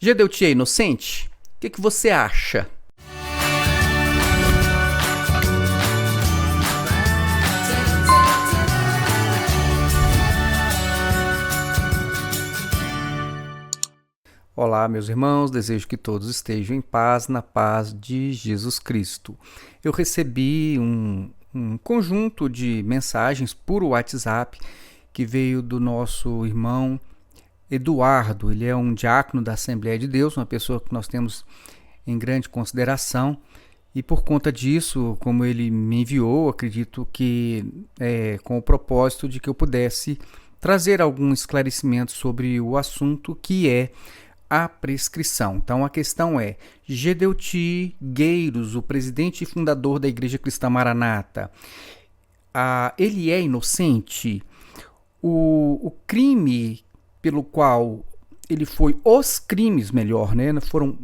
Gedeuti é inocente? O que você acha? Olá, meus irmãos, desejo que todos estejam em paz, na paz de Jesus Cristo. Eu recebi um conjunto de mensagens por WhatsApp que veio do nosso irmão Eduardo. Ele é um diácono da Assembleia de Deus, uma pessoa que nós temos em grande consideração, e por conta disso, como ele me enviou, acredito que com o propósito de que eu pudesse trazer algum esclarecimento sobre o assunto que é a prescrição. Então a questão é: Gedeuti Gueiros, o presidente e fundador da Igreja Cristã Maranata, ele é inocente? O crime pelo qual ele foi, os crimes melhor, foram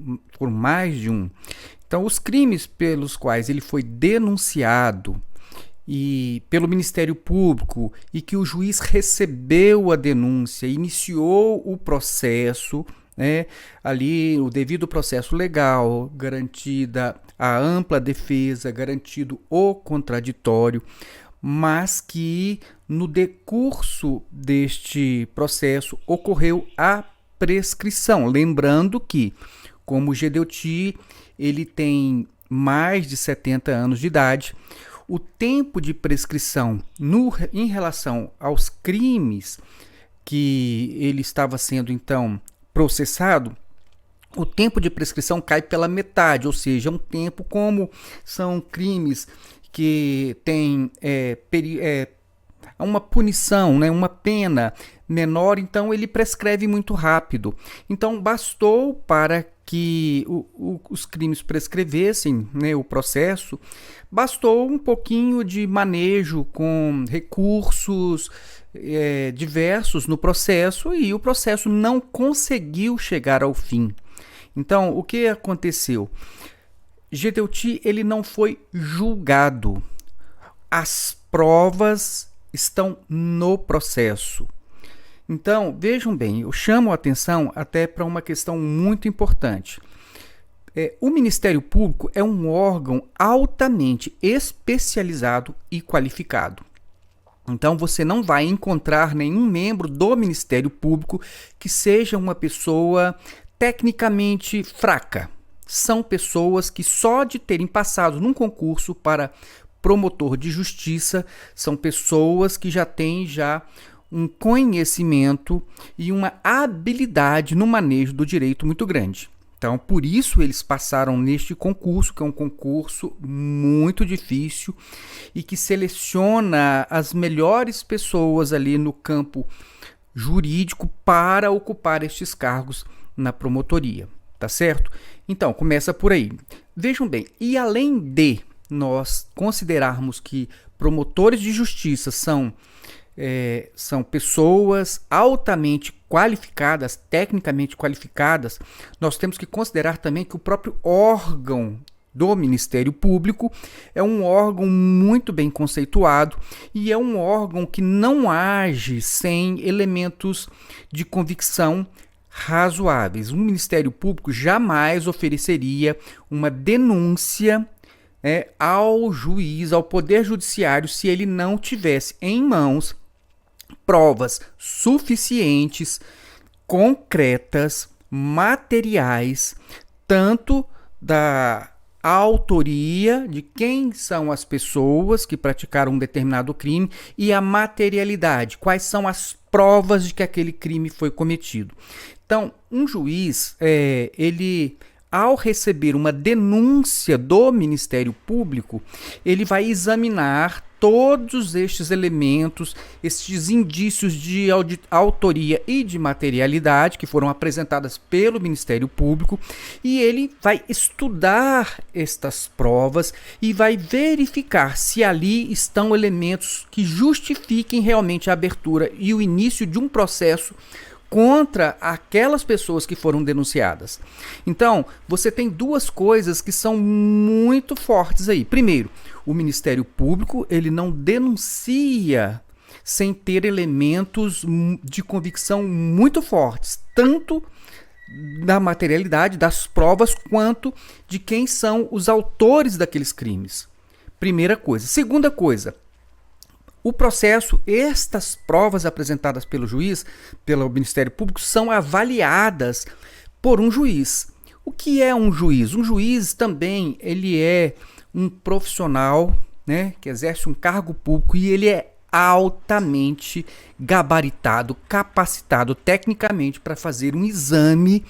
mais de um. Então os crimes pelos quais ele foi denunciado e pelo Ministério Público, e que o juiz recebeu a denúncia, iniciou o processo, ali o devido processo legal, garantida a ampla defesa, garantido o contraditório, mas que no decurso deste processo ocorreu a prescrição. Lembrando que, como o Gedeuti ele tem mais de 70 anos de idade, o tempo de prescrição em relação aos crimes que ele estava sendo então processado, o tempo de prescrição cai pela metade, ou seja, um tempo, como são crimes que têm uma punição, uma pena menor, então ele prescreve muito rápido. Então bastou para que os crimes prescrevessem, o processo, bastou um pouquinho de manejo com recursos diversos no processo, e o processo não conseguiu chegar ao fim. Então, o que aconteceu? Gedeuti ele não foi julgado. As provas estão no processo. Então, vejam bem, eu chamo a atenção até para uma questão muito importante. O Ministério Público é um órgão altamente especializado e qualificado. Então, você não vai encontrar nenhum membro do Ministério Público que seja uma pessoa tecnicamente fraca. São pessoas que, só de terem passado num concurso para promotor de justiça, são pessoas que já têm um conhecimento e uma habilidade no manejo do direito muito grande. Então, por isso eles passaram neste concurso, que é um concurso muito difícil e que seleciona as melhores pessoas ali no campo jurídico para ocupar estes cargos na promotoria, tá certo? Então, começa por aí. Vejam bem, e além de nós considerarmos que promotores de justiça são pessoas altamente qualificadas, tecnicamente qualificadas, nós temos que considerar também que o próprio órgão do Ministério Público é um órgão muito bem conceituado e é um órgão que não age sem elementos de convicção razoáveis. O Ministério Público jamais ofereceria uma denúncia ao juiz, ao Poder Judiciário, se ele não tivesse em mãos provas suficientes, concretas, materiais, tanto da autoria de quem são as pessoas que praticaram um determinado crime e a materialidade, quais são as provas de que aquele crime foi cometido. Então, um juiz, ele, ao receber uma denúncia do Ministério Público, ele vai examinar todos estes elementos, estes indícios de autoria e de materialidade que foram apresentadas pelo Ministério Público, e ele vai estudar estas provas e vai verificar se ali estão elementos que justifiquem realmente a abertura e o início de um processo contra aquelas pessoas que foram denunciadas. Então, você tem duas coisas que são muito fortes aí. Primeiro, o Ministério Público, ele não denuncia sem ter elementos de convicção muito fortes, tanto da materialidade, das provas, quanto de quem são os autores daqueles crimes. Primeira coisa. Segunda coisa, o processo, estas provas apresentadas pelo juiz, pelo Ministério Público, são avaliadas por um juiz. O que é um juiz? Um juiz também, ele é um profissional, né, que exerce um cargo público e ele é altamente gabaritado, capacitado tecnicamente para fazer um exame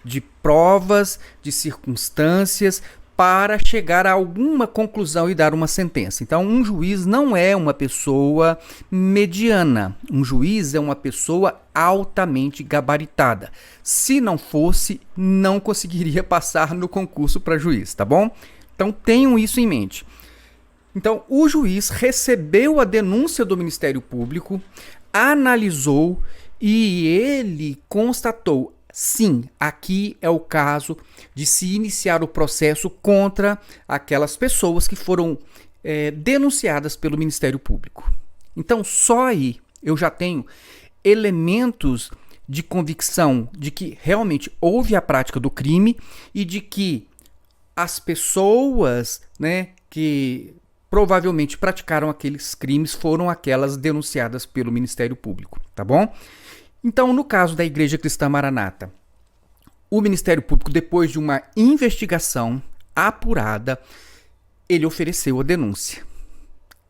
de provas, de circunstâncias, para chegar a alguma conclusão e dar uma sentença. Então, um juiz não é uma pessoa mediana. Um juiz é uma pessoa altamente gabaritada. Se não fosse, não conseguiria passar no concurso para juiz, tá bom? Então, tenham isso em mente. Então, o juiz recebeu a denúncia do Ministério Público, analisou e ele constatou: sim, aqui é o caso de se iniciar o processo contra aquelas pessoas que foram denunciadas pelo Ministério Público. Então, só aí eu já tenho elementos de convicção de que realmente houve a prática do crime e de que as pessoas, né, que provavelmente praticaram aqueles crimes foram aquelas denunciadas pelo Ministério Público, tá bom? Então, no caso da Igreja Cristã Maranata, o Ministério Público, depois de uma investigação apurada, ele ofereceu a denúncia.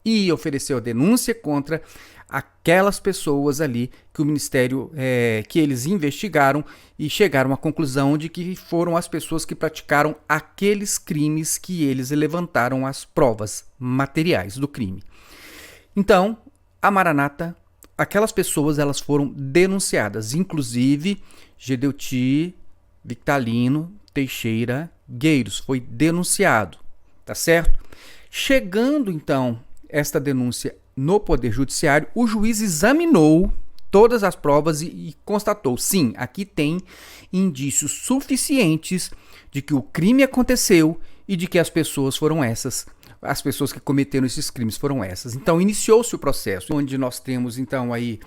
E ofereceu a denúncia contra aquelas pessoas ali que o Ministério, que eles investigaram e chegaram à conclusão de que foram as pessoas que praticaram aqueles crimes que eles levantaram as provas materiais do crime. Então, a Maranata, aquelas pessoas, elas foram denunciadas, inclusive Gedeuti Victalino Teixeira Gueiros foi denunciado, tá certo? Chegando então esta denúncia no Poder Judiciário, o juiz examinou todas as provas e constatou: sim, aqui tem indícios suficientes de que o crime aconteceu e de que as pessoas foram essas. As pessoas que cometeram esses crimes foram essas. Então, iniciou-se o processo, onde nós temos, então, aí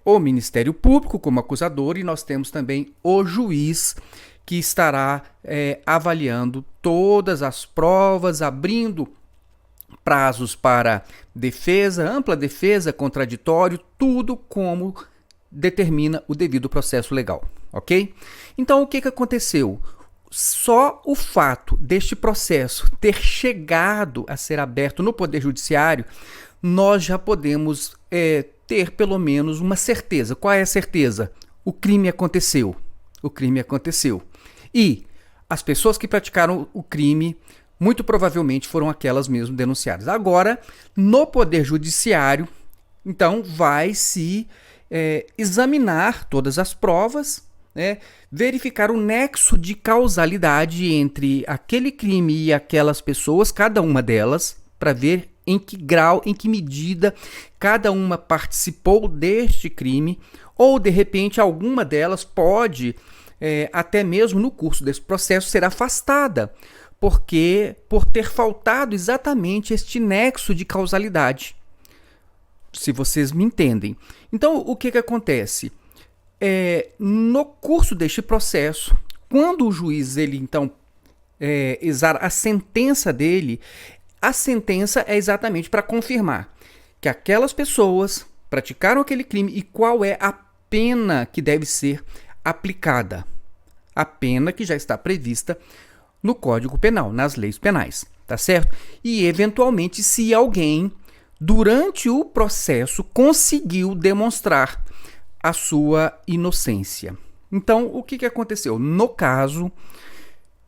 o Ministério Público como acusador e nós temos também o juiz que estará avaliando todas as provas, abrindo prazos para defesa, ampla defesa, contraditório, tudo como determina o devido processo legal, ok? Então, o que aconteceu? Só o fato deste processo ter chegado a ser aberto no Poder Judiciário, nós já podemos ter pelo menos uma certeza. Qual é a certeza? O crime aconteceu. O crime aconteceu. E as pessoas que praticaram o crime, muito provavelmente foram aquelas mesmo denunciadas. Agora, no Poder Judiciário, então, vai se examinar todas as provas, verificar o nexo de causalidade entre aquele crime e aquelas pessoas, cada uma delas, para ver em que grau, em que medida cada uma participou deste crime, ou de repente alguma delas pode, até mesmo no curso desse processo, ser afastada, porque por ter faltado exatamente este nexo de causalidade, se vocês me entendem. Então, o que acontece? No curso deste processo, quando o juiz ele então exara a sentença dele, a sentença é exatamente para confirmar que aquelas pessoas praticaram aquele crime e qual é a pena que deve ser aplicada, a pena que já está prevista no Código Penal, nas leis penais, tá certo? E eventualmente se alguém durante o processo conseguiu demonstrar a sua inocência. Então, o que aconteceu? No caso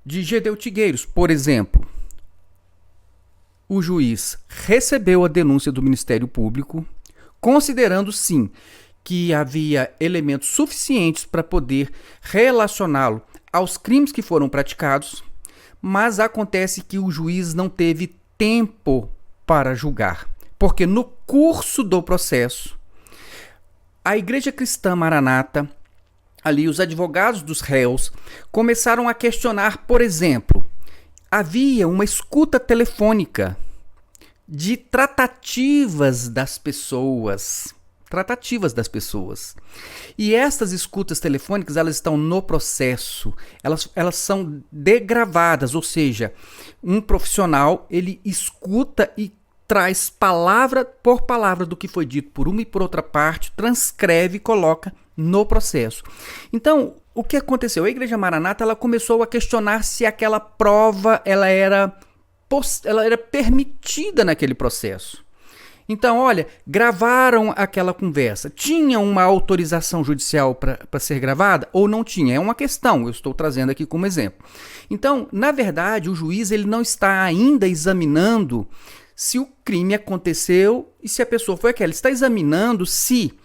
de Gedeuti Gueiros, por exemplo, o juiz recebeu a denúncia do Ministério Público, considerando sim que havia elementos suficientes para poder relacioná-lo aos crimes que foram praticados, mas acontece que o juiz não teve tempo para julgar, porque no curso do processo, a Igreja Cristã Maranata, ali os advogados dos réus, começaram a questionar, por exemplo, havia uma escuta telefônica de tratativas das pessoas tratativas das pessoas. E essas escutas telefônicas, elas estão no processo, elas são degravadas, ou seja, um profissional, ele escuta e traz palavra por palavra do que foi dito por uma e por outra parte, transcreve e coloca no processo. Então, o que aconteceu? A Igreja Maranata, ela começou a questionar se aquela prova ela era permitida naquele processo. Então, olha, gravaram aquela conversa. Tinha uma autorização judicial para ser gravada ou não tinha? É uma questão, eu estou trazendo aqui como exemplo. Então, na verdade, o juiz ele não está ainda examinando se o crime aconteceu e se a pessoa foi aquela. Ele está examinando se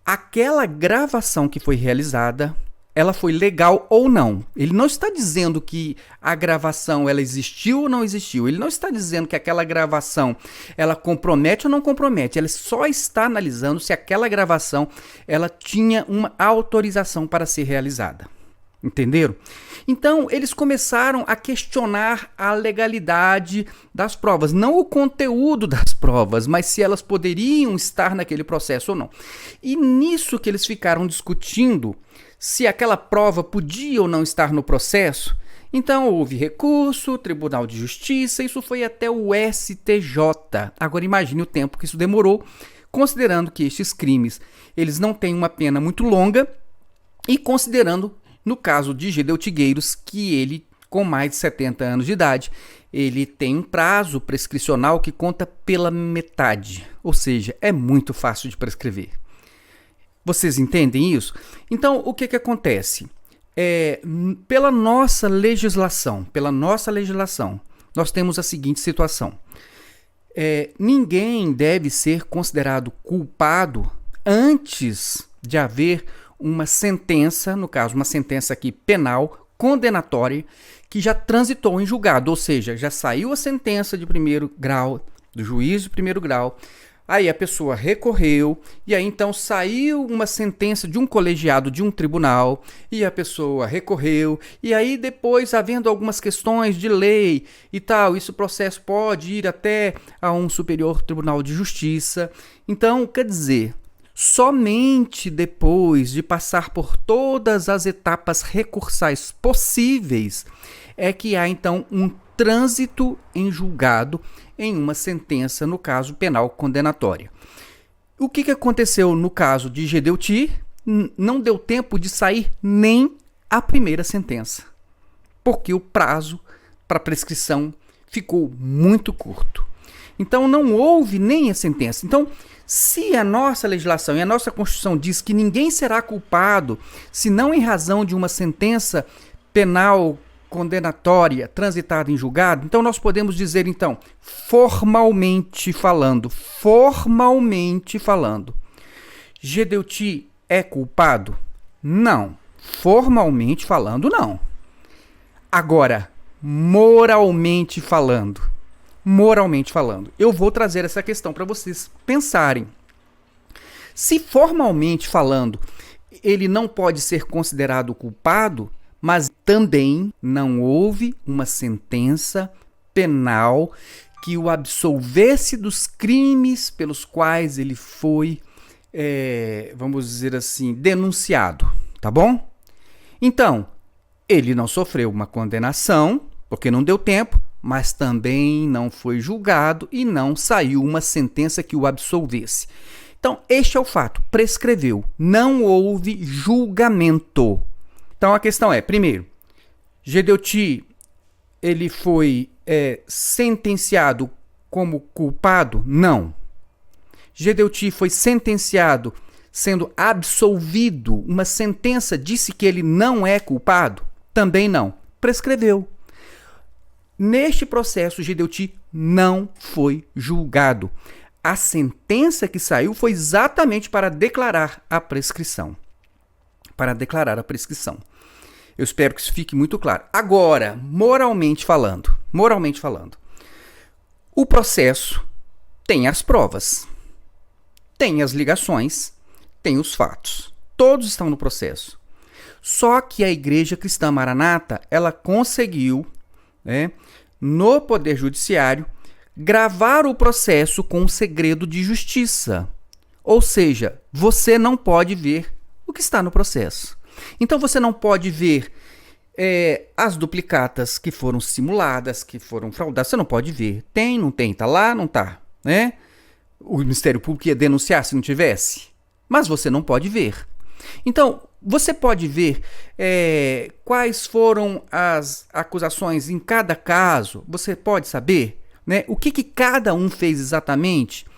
aquela gravação que foi realizada, ela foi legal ou não. Ele não está dizendo que a gravação ela existiu ou não existiu. Ele não está dizendo que aquela gravação ela compromete ou não compromete. Ele só está analisando se aquela gravação ela tinha uma autorização para ser realizada. Entenderam? Então, eles começaram a questionar a legalidade das provas. Não o conteúdo das provas, mas se elas poderiam estar naquele processo ou não. E nisso que eles ficaram discutindo se aquela prova podia ou não estar no processo, então houve recurso, Tribunal de Justiça, isso foi até o STJ. Agora imagine o tempo que isso demorou, considerando que estes crimes eles não têm uma pena muito longa e considerando, no caso de Gedeu Tigueiros, que ele, com mais de 70 anos de idade, ele tem um prazo prescricional que conta pela metade, ou seja, é muito fácil de prescrever. Vocês entendem isso? Então, o que acontece? Pela nossa legislação, nós temos a seguinte situação. Ninguém deve ser considerado culpado antes de haver uma sentença, no caso, uma sentença aqui penal, condenatória, que já transitou em julgado, ou seja, já saiu a sentença de primeiro grau, do juiz de primeiro grau, aí a pessoa recorreu, e aí então saiu uma sentença de um colegiado de um tribunal, e a pessoa recorreu, e aí depois, havendo algumas questões de lei e tal, esse processo pode ir até a um superior tribunal de justiça. Então, quer dizer, somente depois de passar por todas as etapas recursais possíveis é que há então um trânsito em julgado em uma sentença, no caso penal condenatória. O que aconteceu no caso de Gedeu Ti? Não deu tempo de sair nem a primeira sentença, porque o prazo para prescrição ficou muito curto. Então não houve nem a sentença. Então, se a nossa legislação e a nossa Constituição diz que ninguém será culpado se não em razão de uma sentença penal condenatória transitada em julgado, então nós podemos dizer, então, formalmente falando, Gedeu Ti é culpado? Não. Formalmente falando, não. Agora, moralmente falando, eu vou trazer essa questão para vocês pensarem. Se formalmente falando, ele não pode ser considerado culpado, mas também não houve uma sentença penal que o absolvesse dos crimes pelos quais ele foi, vamos dizer assim, denunciado, tá bom? Então, ele não sofreu uma condenação, porque não deu tempo, mas também não foi julgado e não saiu uma sentença que o absolvesse. Então, este é o fato, prescreveu, não houve julgamento. Então, a questão é, primeiro, Gedeu Ti, ele foi sentenciado como culpado? Não. Gedeu Ti foi sentenciado sendo absolvido, uma sentença disse que ele não é culpado? Também não. Prescreveu. Neste processo, Gedeu Ti não foi julgado. A sentença que saiu foi exatamente para declarar a prescrição. Eu espero que isso fique muito claro. Agora, moralmente falando, o processo tem as provas, tem as ligações, tem os fatos. Todos estão no processo. Só que a Igreja Cristã Maranata, ela conseguiu, no Poder Judiciário, gravar o processo com segredo de justiça. Ou seja, você não pode ver o que está no processo. Então você não pode ver as duplicatas que foram simuladas, que foram fraudadas. Você não pode ver. Tem, não tem, tá lá, não tá, né? O Ministério Público ia denunciar se não tivesse, mas você não pode ver. Então, você pode ver quais foram as acusações em cada caso, você pode saber, né, o que cada um fez exatamente.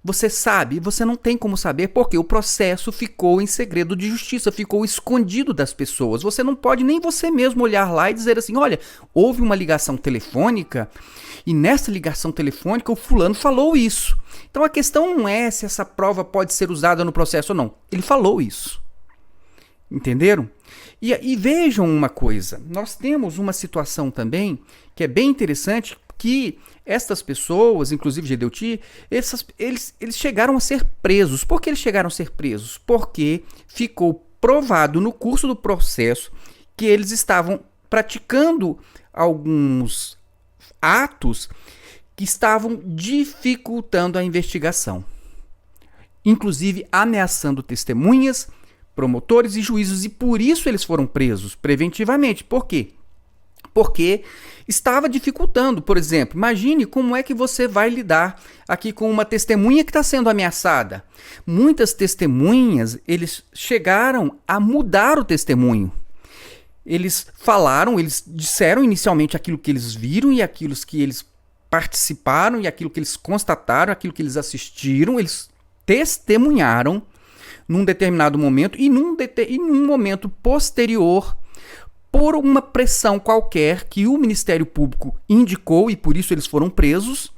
Você sabe, você não tem como saber porque o processo ficou em segredo de justiça, ficou escondido das pessoas. Você não pode nem você mesmo olhar lá e dizer assim, olha, houve uma ligação telefônica e nessa ligação telefônica o fulano falou isso. Então a questão não é se essa prova pode ser usada no processo ou não. Ele falou isso. Entenderam? E vejam uma coisa, nós temos uma situação também que é bem interessante, que estas pessoas, inclusive Gedeuti, eles chegaram a ser presos. Por que eles chegaram a ser presos? Porque ficou provado no curso do processo que eles estavam praticando alguns atos que estavam dificultando a investigação, inclusive ameaçando testemunhas, promotores e juízes, e por isso eles foram presos preventivamente. Por quê? Porque estava dificultando. Por exemplo, imagine como é que você vai lidar aqui com uma testemunha que está sendo ameaçada. Muitas testemunhas, eles chegaram a mudar o testemunho. Eles falaram, eles disseram inicialmente aquilo que eles viram e aquilo que eles participaram e aquilo que eles constataram, aquilo que eles assistiram, eles testemunharam num determinado momento e num momento posterior, por uma pressão qualquer que o Ministério Público indicou, e por isso eles foram presos.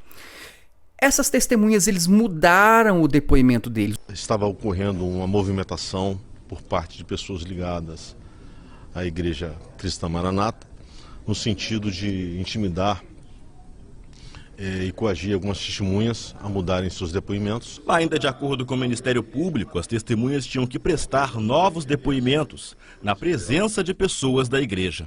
Essas testemunhas, eles mudaram o depoimento deles. Estava ocorrendo uma movimentação por parte de pessoas ligadas à Igreja Cristã Maranata, no sentido de intimidar e coagir algumas testemunhas a mudarem seus depoimentos. Ainda de acordo com o Ministério Público, as testemunhas tinham que prestar novos depoimentos na presença de pessoas da igreja.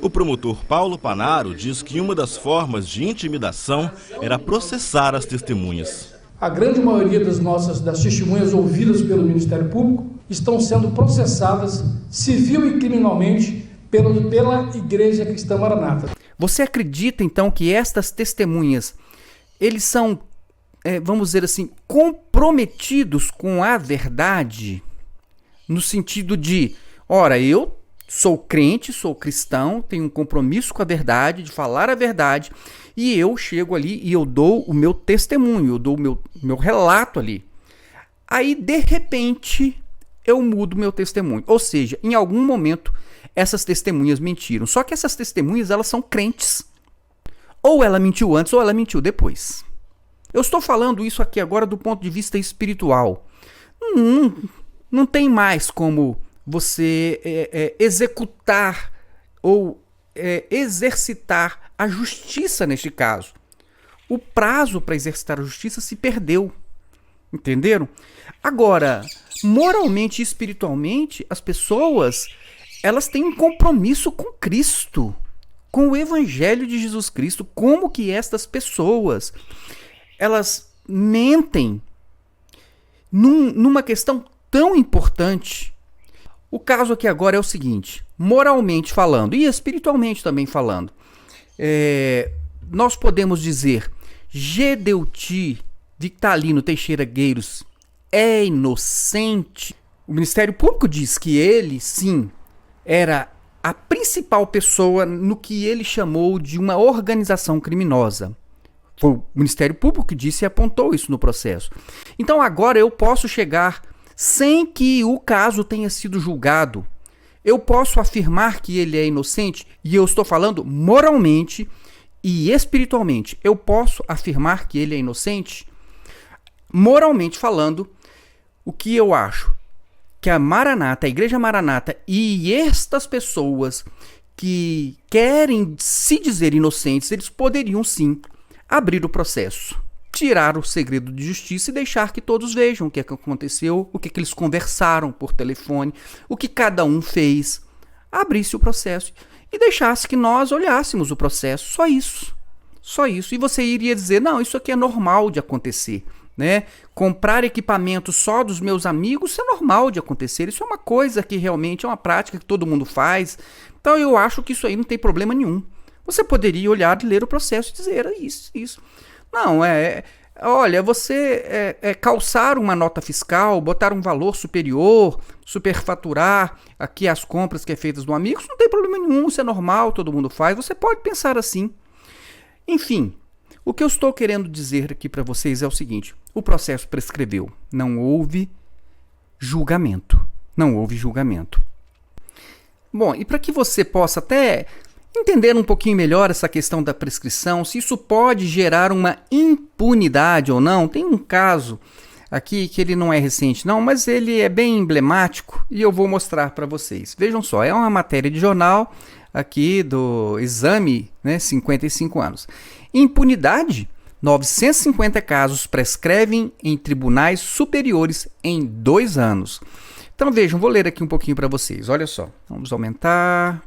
O promotor Paulo Panaro diz que uma das formas de intimidação era processar as testemunhas. A grande maioria das testemunhas ouvidas pelo Ministério Público estão sendo processadas civil e criminalmente pela Igreja Cristã Maranata. Você acredita, então, que estas testemunhas, eles são, vamos dizer assim, comprometidos com a verdade? No sentido de, ora, eu sou crente, sou cristão, tenho um compromisso com a verdade, de falar a verdade, e eu chego ali e eu dou o meu testemunho, eu dou o meu relato ali. Aí, de repente, eu mudo meu testemunho. Ou seja, em algum momento, essas testemunhas mentiram. Só que essas testemunhas, elas são crentes. Ou ela mentiu antes ou ela mentiu depois. Eu estou falando isso aqui agora do ponto de vista espiritual. Não tem mais como você executar ou exercitar a justiça neste caso. O prazo para exercitar a justiça se perdeu. Entenderam? Agora, moralmente e espiritualmente, as pessoas, elas têm um compromisso com Cristo, com o Evangelho de Jesus Cristo. Como que estas pessoas, elas mentem numa questão tão importante? O caso aqui agora é o seguinte, moralmente falando e espiritualmente também falando, nós podemos dizer, Gedeuti Victalino Teixeira Gueiros é inocente? O Ministério Público diz que ele, sim, era a principal pessoa no que ele chamou de uma organização criminosa. Foi o Ministério Público que disse e apontou isso no processo. Então agora eu posso chegar, sem que o caso tenha sido julgado, eu posso afirmar que ele é inocente, e eu estou falando moralmente e espiritualmente. Eu posso afirmar que ele é inocente? Moralmente falando, o que eu acho? Que a Maranata, a Igreja Maranata e estas pessoas que querem se dizer inocentes, eles poderiam sim abrir o processo, tirar o segredo de justiça e deixar que todos vejam o que aconteceu, o que eles conversaram por telefone, o que cada um fez, abrisse o processo e deixasse que nós olhássemos o processo, só isso. Só isso. E você iria dizer, não, isso aqui é normal de acontecer. né? Comprar equipamento só dos meus amigos, isso é normal de acontecer. Isso é uma coisa que realmente é uma prática que todo mundo faz. Então eu acho que isso aí não tem problema nenhum. Você poderia olhar e ler o processo e dizer isso. Não, olha, você calçar uma nota fiscal, botar um valor superior, superfaturar aqui as compras que é feitas do amigo, isso não tem problema nenhum, isso é normal, todo mundo faz. Você pode pensar assim. Enfim, o que eu estou querendo dizer aqui para vocês é o seguinte: o processo prescreveu, não houve julgamento. Não houve julgamento. Bom, e para que você possa até entender um pouquinho melhor essa questão da prescrição, se isso pode gerar uma impunidade ou não, tem um caso aqui que ele não é recente não, mas ele é bem emblemático e eu vou mostrar para vocês. Vejam só, é uma matéria de jornal aqui do Exame, né, 55 anos. Impunidade: 950 casos prescrevem em tribunais superiores em 2 anos. Então vejam, vou ler aqui um pouquinho para vocês. Olha só, vamos aumentar.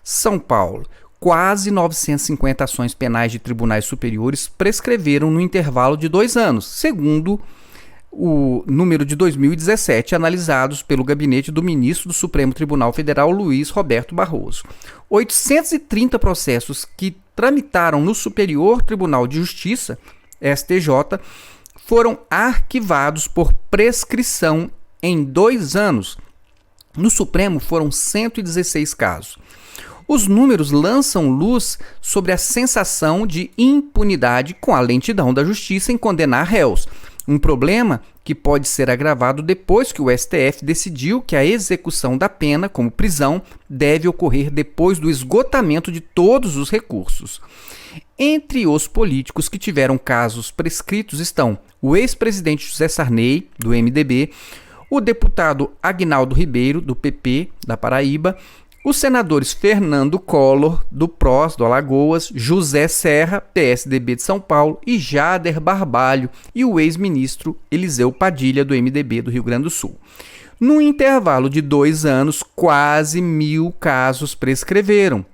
São Paulo. Quase 950 ações penais de tribunais superiores prescreveram no intervalo de 2 anos, segundo o número de 2017, analisados pelo gabinete do ministro do Supremo Tribunal Federal, Luiz Roberto Barroso. 830 processos que tramitaram no Superior Tribunal de Justiça, STJ, foram arquivados por prescrição em 2 anos. No Supremo foram 116 casos. Os números lançam luz sobre a sensação de impunidade com a lentidão da justiça em condenar réus. Um problema que pode ser agravado depois que o STF decidiu que a execução da pena, como prisão, deve ocorrer depois do esgotamento de todos os recursos. Entre os políticos que tiveram casos prescritos estão o ex-presidente José Sarney, do MDB, o deputado Aguinaldo Ribeiro, do PP, da Paraíba, os senadores Fernando Collor, do PROS, do Alagoas, José Serra, PSDB de São Paulo, e Jader Barbalho, e o ex-ministro Eliseu Padilha, do MDB do Rio Grande do Sul. No intervalo de 2 anos, quase 1.000 casos prescreveram,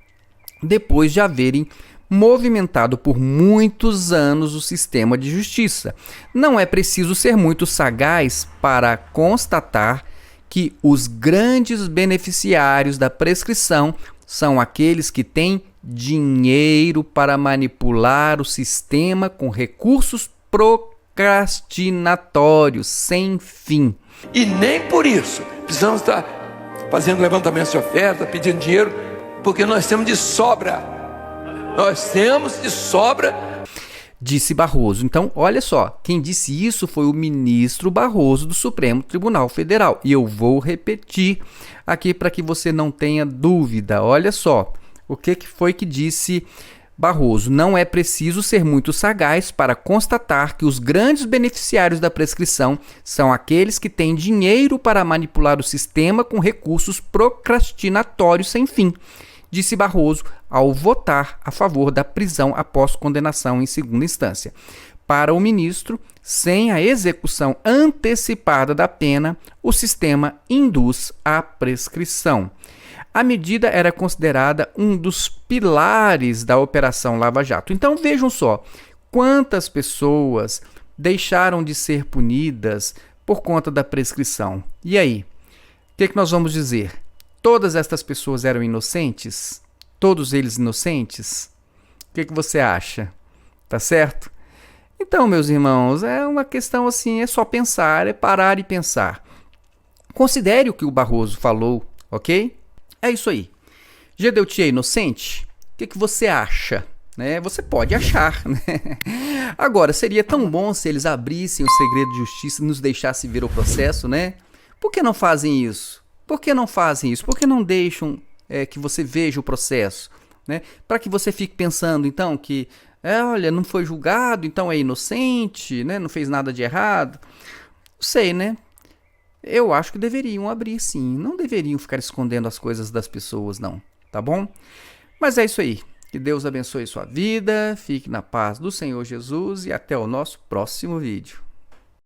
depois de haverem movimentado por muitos anos o sistema de justiça. Não é preciso ser muito sagaz para constatar que os grandes beneficiários da prescrição são aqueles que têm dinheiro para manipular o sistema com recursos procrastinatórios sem fim. E nem por isso precisamos estar fazendo levantamentos de oferta, pedindo dinheiro, porque nós temos de sobra. Nós temos de sobra. Disse Barroso. Então, olha só, quem disse isso foi o ministro Barroso do Supremo Tribunal Federal. E eu vou repetir aqui para que você não tenha dúvida. Olha só, o que foi que disse Barroso? Não é preciso ser muito sagaz para constatar que os grandes beneficiários da prescrição são aqueles que têm dinheiro para manipular o sistema com recursos procrastinatórios sem fim, disse Barroso ao votar a favor da prisão após condenação em segunda instância. Para o ministro, sem a execução antecipada da pena, o sistema induz à prescrição. A medida era considerada um dos pilares da Operação Lava Jato. Então vejam só, quantas pessoas deixaram de ser punidas por conta da prescrição. E aí, o que nós vamos dizer? Todas estas pessoas eram inocentes? Todos eles inocentes? O que você acha? Tá certo? Então, meus irmãos, é uma questão assim, é só pensar, é parar e pensar. Considere o que o Barroso falou, ok? É isso aí. Gedeuti é inocente? O que você acha? Né? Você pode achar, né? Agora, seria tão bom se eles abrissem o segredo de justiça e nos deixassem ver o processo, né? Por que não fazem isso? Por que não fazem isso? Por que não deixam que você veja o processo? Né? Para que você fique pensando, então, que olha, não foi julgado, então é inocente, né? Não fez nada de errado. Não sei, né? Eu acho que deveriam abrir, sim. Não deveriam ficar escondendo as coisas das pessoas, não. Tá bom? Mas é isso aí. Que Deus abençoe sua vida, fique na paz do Senhor Jesus e até o nosso próximo vídeo.